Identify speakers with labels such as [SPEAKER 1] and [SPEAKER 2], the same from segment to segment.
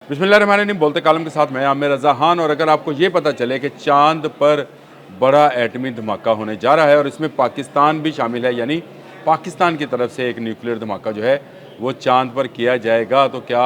[SPEAKER 1] बिस्मिल्लाहिर्रहमानिर्रहीम। बोलते कालम के साथ मैं आमिर रज़ा खान। और अगर आपको ये पता चले कि चांद पर बड़ा एटमी धमाका होने जा रहा है और इसमें पाकिस्तान भी शामिल है, यानी पाकिस्तान की तरफ से एक न्यूक्लियर धमाका जो है वो चांद पर किया जाएगा, तो क्या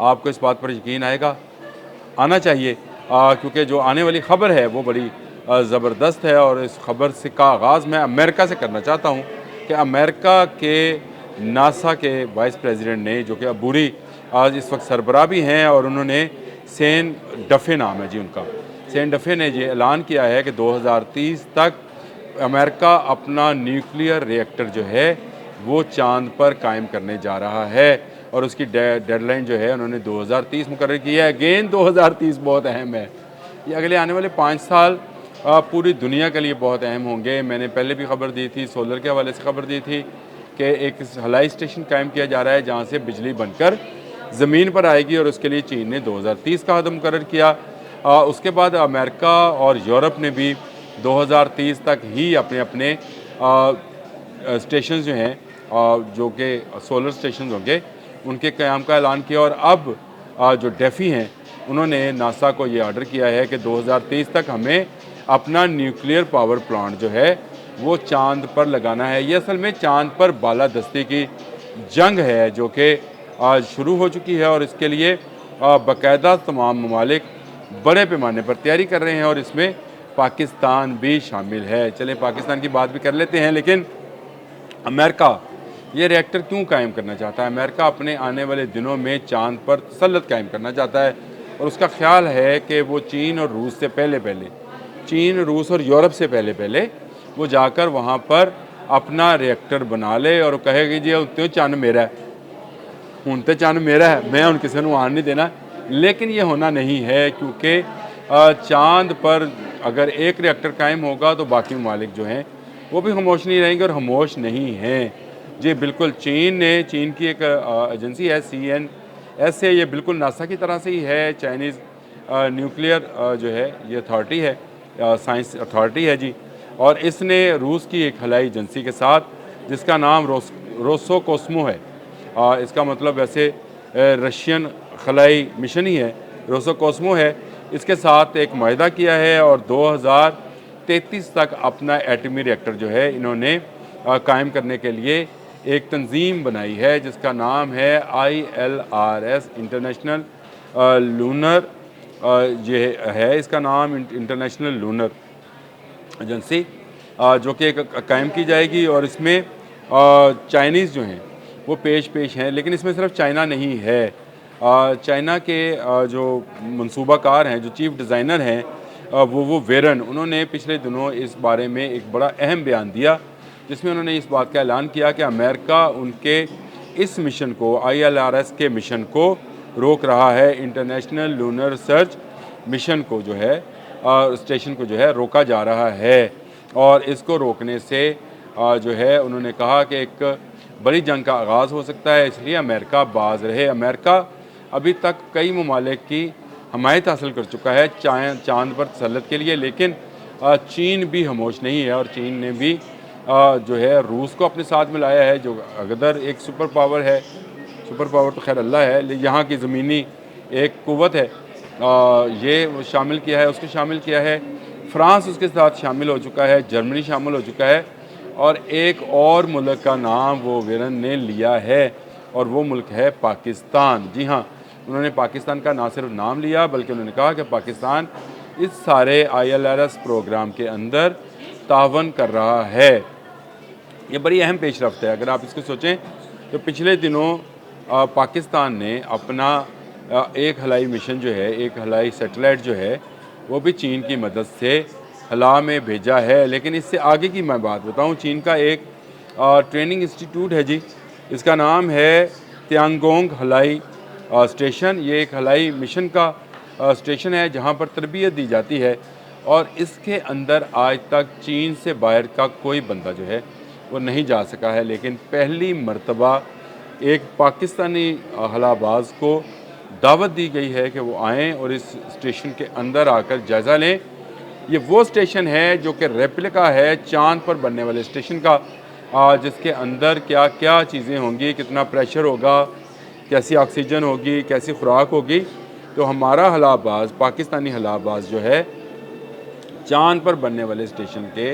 [SPEAKER 1] आपको इस बात पर यकीन आएगा? आना चाहिए, क्योंकि जो आने वाली ख़बर है वो बड़ी ज़बरदस्त है। और इस ख़बर से का आगाज़ मैं अमेरिका से करना चाहता हूँ कि अमेरिका के नासा के वाइस प्रेसिडेंट ने, जो कि अबूरी आज इस वक्त सरबराह भी हैं, और उन्होंने सेन डफ़े नाम है जी उनका, सेन डफ़े ने ये ऐलान किया है कि 2030 तक अमेरिका अपना न्यूक्लियर रिएक्टर जो है वो चांद पर कायम करने जा रहा है। और उसकी डेडलाइन जो है उन्होंने 2030 मुकर्रर की है। अगेन 2030 बहुत अहम है। ये अगले आने वाले 5 साल पूरी दुनिया के लिए बहुत अहम होंगे। मैंने पहले भी खबर दी थी, सोलर के हवाले से खबर दी थी कि एक हवाई स्टेशन कायम किया जा रहा है जहाँ से बिजली बनकर ज़मीन पर आएगी, और उसके लिए चीन ने 2030 का अहद मुकर्रर किया। उसके बाद अमेरिका और यूरोप ने भी 2030 तक ही अपने अपने स्टेशन जो हैं, जो कि सोलर स्टेशन होंगे, उनके क़याम का ऐलान किया। और अब जो डेफ़ी हैं उन्होंने नासा को ये ऑर्डर किया है कि 2030 तक हमें अपना न्यूक्लियर पावर प्लांट जो है वो चांद पर लगाना है। ये असल में चांद पर बालादस्ती की जंग है जो कि आज शुरू हो चुकी है, और इसके लिए बाकायदा तमाम ममालिक बड़े पैमाने पर तैयारी कर रहे हैं, और इसमें पाकिस्तान भी शामिल है। चलें पाकिस्तान की बात भी कर लेते हैं। लेकिन अमेरिका ये रिएक्टर क्यों कायम करना चाहता है? अमेरिका अपने आने वाले दिनों में चांद पर तसल्लुत कायम करना चाहता है, और उसका ख्याल है कि वो चीन और रूस से पहले चीन, रूस और यूरोप से पहले वो जाकर वहाँ पर अपना रिएक्टर बना ले और कहेगी जी उत्ते चन्न मेरा है, हूँ तो चन्न मेरा है, मैं हूँ किसी को आन नहीं देना। लेकिन ये होना नहीं है, क्योंकि चांद पर अगर एक रिएक्टर कायम होगा तो बाकी ममालिक जो हैं वो भी खामोश नहीं रहेंगे, और खामोश नहीं हैं जी। बिल्कुल चीन की एक एजेंसी है CNS से, ये बिल्कुल नासा की तरह से ही है। चाइनीज़ न्यूक्लियर जो है ये अथॉरिटी है, साइंस अथॉरिटी है जी। और इसने रूस की एक खलाई एजेंसी के साथ, जिसका नाम रोसोकोस्मो है, इसका मतलब वैसे रशियन खलाई मिशन ही है, रोसोकोस्मो है, इसके साथ एक माहिदा किया है। और 2033 तक अपना एटमी रिएक्टर जो है इन्होंने कायम करने के लिए एक तंजीम बनाई है, जिसका नाम है ILRS, इंटरनेशनल लूनर, ये है इसका नाम, इंटरनेशनल लूनर एजेंसी, जो कि कायम की जाएगी। और इसमें चाइनीज़ जो हैं वो पेश हैं, लेकिन इसमें सिर्फ चाइना नहीं है। चाइना के जो मंसूबाकार हैं, जो चीफ़ डिज़ाइनर हैं, वो वेरन, उन्होंने पिछले दिनों इस बारे में एक बड़ा अहम बयान दिया, जिसमें उन्होंने इस बात का ऐलान किया कि अमेरिका उनके इस मिशन को, ILRS के मिशन को रोक रहा है। इंटरनेशनल लूनर रिसर्च मिशन को जो है, स्टेशन को जो है रोका जा रहा है, और इसको रोकने से जो है उन्होंने कहा कि एक बड़ी जंग का आगाज़ हो सकता है, इसलिए अमेरिका बाज रहे। अमेरिका अभी तक कई ममालिक की हमायत हासिल कर चुका है चांद पर तसल्लुत के लिए, लेकिन चीन भी खामोश नहीं है। और चीन ने भी जो है रूस को अपने साथ मिलाया है, जो अगर एक सुपर पावर है, सुपर पावर तो खैर अल्लाह है, यहाँ की ज़मीनी एक कुव्वत है, ये शामिल किया है, उसको शामिल किया है। फ्रांस उसके साथ शामिल हो चुका है, जर्मनी शामिल हो चुका है, और एक और मुल्क का नाम वो वेरन ने लिया है, और वो मुल्क है पाकिस्तान। जी हाँ, उन्होंने पाकिस्तान का ना सिर्फ नाम लिया, बल्कि उन्होंने कहा कि पाकिस्तान इस सारे ILRS प्रोग्राम के अंदर तावन कर रहा है। ये बड़ी अहम पेशरफ्त है। अगर आप इसको सोचें तो पिछले दिनों पाकिस्तान ने अपना एक हवाई मिशन जो है, एक हवाई सैटेलाइट जो है, वो भी चीन की मदद से खला में भेजा है। लेकिन इससे आगे की मैं बात बताऊं, चीन का एक ट्रेनिंग इंस्टीट्यूट है जी, इसका नाम है त्यांगोंग हवाई स्टेशन। ये एक हवाई मिशन का स्टेशन है जहां पर तरबियत दी जाती है, और इसके अंदर आज तक चीन से बाहर का कोई बंदा जो है वो नहीं जा सका है। लेकिन पहली मर्तबा एक पाकिस्तानी हलाबाज को दावत दी गई है कि वो आएँ और इस स्टेशन के अंदर आकर जायज़ा लें। ये वो स्टेशन है जो कि रेप्लिका है चाँद पर बनने वाले स्टेशन का, जिसके अंदर क्या क्या चीज़ें होंगी, कितना प्रेशर होगा, कैसी ऑक्सीजन होगी, कैसी खुराक होगी, तो हमारा हलाबाज, पाकिस्तानी हलाबाज जो है चाँद पर बनने वाले स्टेशन के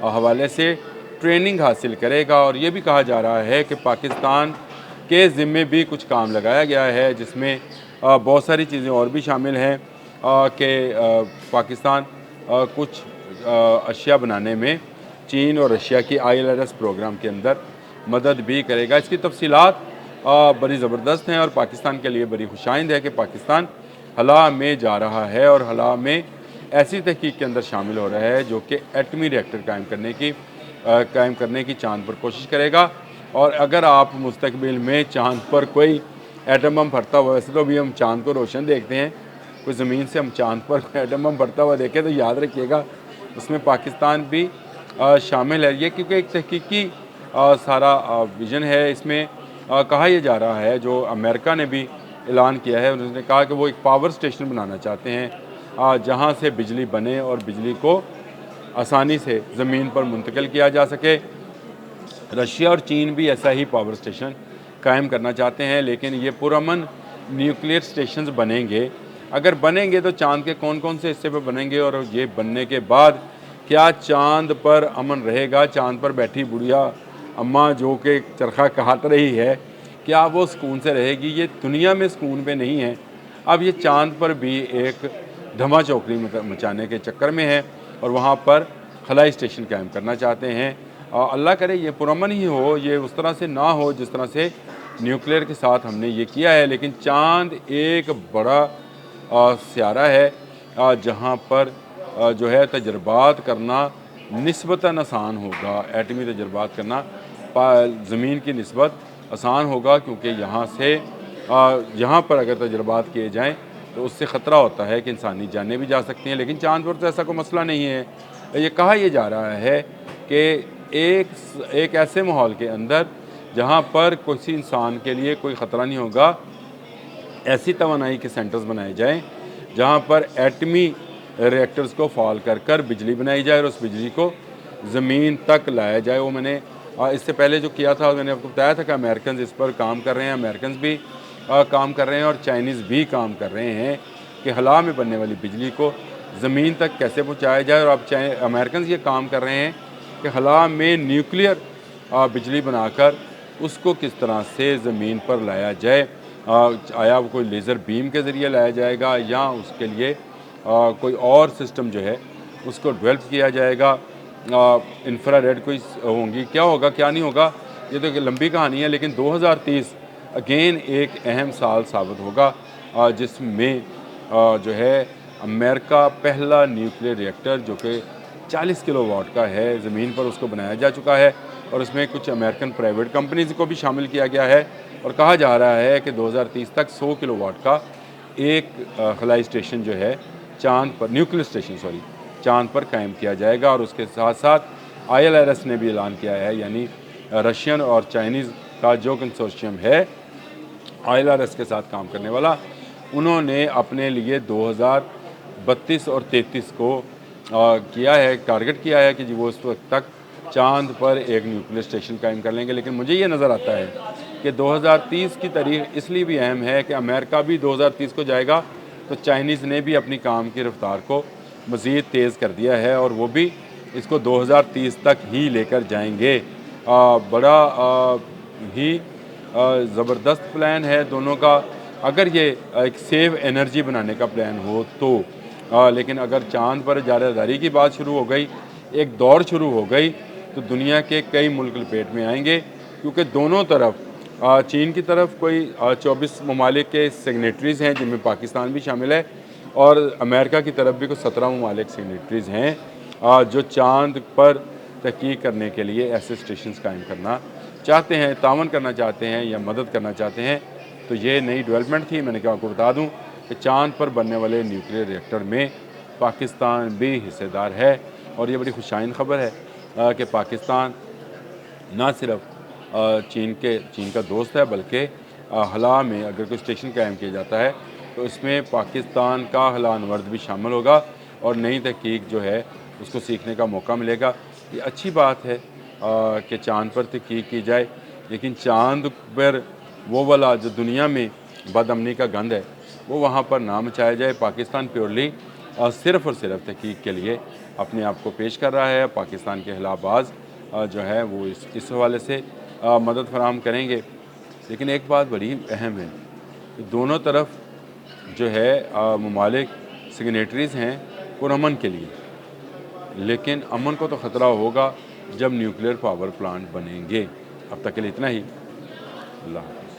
[SPEAKER 1] हवाले से ट्रेनिंग हासिल करेगा। और ये भी कहा जा रहा है कि पाकिस्तान के ज़िम्मे भी कुछ काम लगाया गया है, जिसमें बहुत सारी चीज़ें और भी शामिल हैं कि पाकिस्तान कुछ अशिया बनाने में चीन और रशिया की ILRS प्रोग्राम के अंदर मदद भी करेगा। इसकी तफसीलात बड़ी ज़बरदस्त हैं और पाकिस्तान के लिए बड़ी खुशाइंद है कि पाकिस्तान हला में जा रहा है और हला में ऐसी तहकीक के अंदर शामिल हो रहा है जो कि एटमी रिएक्टर कायम करने की चाँद पर कोशिश करेगा। और अगर आप मुस्तकबिल में चाँद पर कोई एटम बम फटता हुआ, वैसे तो अभी हम चाँद को रोशन देखते हैं, कोई ज़मीन से हम चाँद पर एटम बम फटता हुआ देखें तो याद रखिएगा उसमें पाकिस्तान भी शामिल है। ये क्योंकि एक तहकीकी सारा विज़न है। इसमें कहा यह जा रहा है, जो अमेरिका ने भी ऐलान किया है, उन्होंने कहा कि वो एक पावर स्टेशन बनाना चाहते हैं जहाँ से बिजली बने और बिजली को आसानी से ज़मीन पर मुंतकिल किया जा सके। रशिया और चीन भी ऐसा ही पावर स्टेशन कायम करना चाहते हैं, लेकिन ये पुरअमन न्यूक्लियर स्टेशंस बनेंगे। अगर बनेंगे तो चाँद के कौन कौन से हिस्से पर बनेंगे और ये बनने के बाद क्या चाँद पर अमन रहेगा? चाँद पर बैठी बुढ़िया अम्मा जो कि चरखा काट रही है, क्या वो सुकून से रहेगी? ये दुनिया में सुकून पे नहीं है। अब ये चाँद पर भी एक धमा चौकड़ी मचाने के चक्कर में है और वहाँ पर खलाई स्टेशन कायम करना चाहते हैं। अल्लाह करे ये पुरअमन ही हो, ये उस तरह से ना हो जिस तरह से न्यूक्लियर के साथ हमने ये किया है। लेकिन चाँद एक बड़ा स्यारा है जहाँ पर जो है तजर्बात करना निस्बतन आसान होगा। एटमी तजर्बात करना ज़मीन की निस्बत आसान होगा, क्योंकि यहाँ पर अगर तजर्बात किए जाएँ तो उससे ख़तरा होता है कि इंसानी जानें भी जा सकती हैं। लेकिन चाँद पर तो ऐसा कोई मसला नहीं है। ये कहा यह जा रहा है कि एक ऐसे माहौल के अंदर जहाँ पर किसी इंसान के लिए कोई ख़तरा नहीं होगा, ऐसी तवानाई के सेंटर्स बनाए जाएँ जहाँ पर एटमी रिएक्टर्स को फॉल कर बिजली बनाई जाए और उस बिजली को ज़मीन तक लाया जाए। वो मैंने इससे पहले जो किया था, मैंने आपको बताया था कि अमेरिकन इस पर काम कर रहे हैं, अमेरिकन भी काम कर रहे हैं और चाइनीज़ भी काम कर रहे हैं कि हला में बनने वाली बिजली को ज़मीन तक कैसे पहुँचाया जाए। और अब अमेरिकन ये काम कर रहे हैं कि हला में न्यूक्लियर बिजली बनाकर उसको किस तरह से ज़मीन पर लाया जाए। आया वो कोई लेज़र बीम के ज़रिए लाया जाएगा या उसके लिए कोई और सिस्टम जो है उसको डेवलप किया जाएगा। इंफ्रारेड कोई होंगी, क्या होगा क्या नहीं होगा ये तो एक लंबी कहानी है। लेकिन 2030 अगेन एक अहम साल साबित होगा जिसमें जो है अमेरिका पहला न्यूक्लियर रिएक्टर जो कि 40 किलोवाट का है ज़मीन पर उसको बनाया जा चुका है और उसमें कुछ अमेरिकन प्राइवेट कंपनीज़ को भी शामिल किया गया है। और कहा जा रहा है कि 2030 तक 100 किलोवाट का एक खलाई स्टेशन जो है चाँद पर, न्यूक्लियर स्टेशन सॉरी, चाँद पर कायम किया जाएगा। और उसके साथ साथ ILRS ने भी ऐलान किया है, यानी रशियन और चाइनीज़ का जो कंसोर्शियम है ILRS के साथ काम करने वाला, उन्होंने अपने लिए 2032 और 33 को किया है, टारगेट किया है कि जी वो उस वक्त तक चाँद पर एक न्यूक्लियर स्टेशन कायम कर लेंगे। लेकिन मुझे ये नज़र आता है कि 2030 की तारीख इसलिए भी अहम है कि अमेरिका भी 2030 को जाएगा, तो चाइनीज़ ने भी अपनी काम की रफ्तार को मज़ीद तेज़ कर दिया है और वो भी इसको 2030 तक ही लेकर जाएंगे। बड़ा ही ज़बरदस्त प्लान है दोनों का, अगर ये एक सेव एनर्जी बनाने का प्लान हो तो। लेकिन अगर चाँद पर जारदारी की बात शुरू हो गई, एक दौड़ शुरू हो गई, तो दुनिया के कई मुल्क लपेट में आएंगे, क्योंकि दोनों तरफ चीन की तरफ कोई 24 ममालिक के सिग्नेटरीज़ हैं जिनमें पाकिस्तान भी शामिल है और अमेरिका की तरफ भी कुछ 17 ममालिक सिग्नेटरीज़ हैं जो चाँद पर तहकीक करने के लिए ऐसे स्टेशन कायम करना चाहते हैं, तावन करना चाहते हैं या मदद करना चाहते हैं। तो ये नई डेवलपमेंट थी। मैंने क्या आपको बता दूं कि चाँद पर बनने वाले न्यूक्लियर रिएक्टर में पाकिस्तान भी हिस्सेदार है और ये बड़ी खुशाइन ख़बर है कि पाकिस्तान ना सिर्फ चीन का दोस्त है, बल्कि हला में अगर कोई स्टेशन कायम किया जाता है तो इसमें पाकिस्तान का हलानवर्द भी शामिल होगा और नई तहकीक जो है उसको सीखने का मौका मिलेगा। ये अच्छी बात है कि चाँद पर तहकीक की जाए, लेकिन चाँद पर वो वाला जो दुनिया में बदअमनी का गंद है वो वहाँ पर ना मचाया जाए। पाकिस्तान प्योरली सिर्फ़ और सिर्फ तहकीक के लिए अपने आप को पेश कर रहा है। पाकिस्तान के खिलाफबाज जो है वो इस हवाले से मदद फराहम करेंगे। लेकिन एक बात बड़ी अहम है कि दोनों तरफ जो है ममालिक सिग्नेटरीज़ हैं पुरअमन के लिए, लेकिन अमन को तो ख़तरा होगा जब न्यूक्लियर पावर प्लांट बनेंगे। अब तक के लिए इतना ही। अल्लाह हाफ़िज़।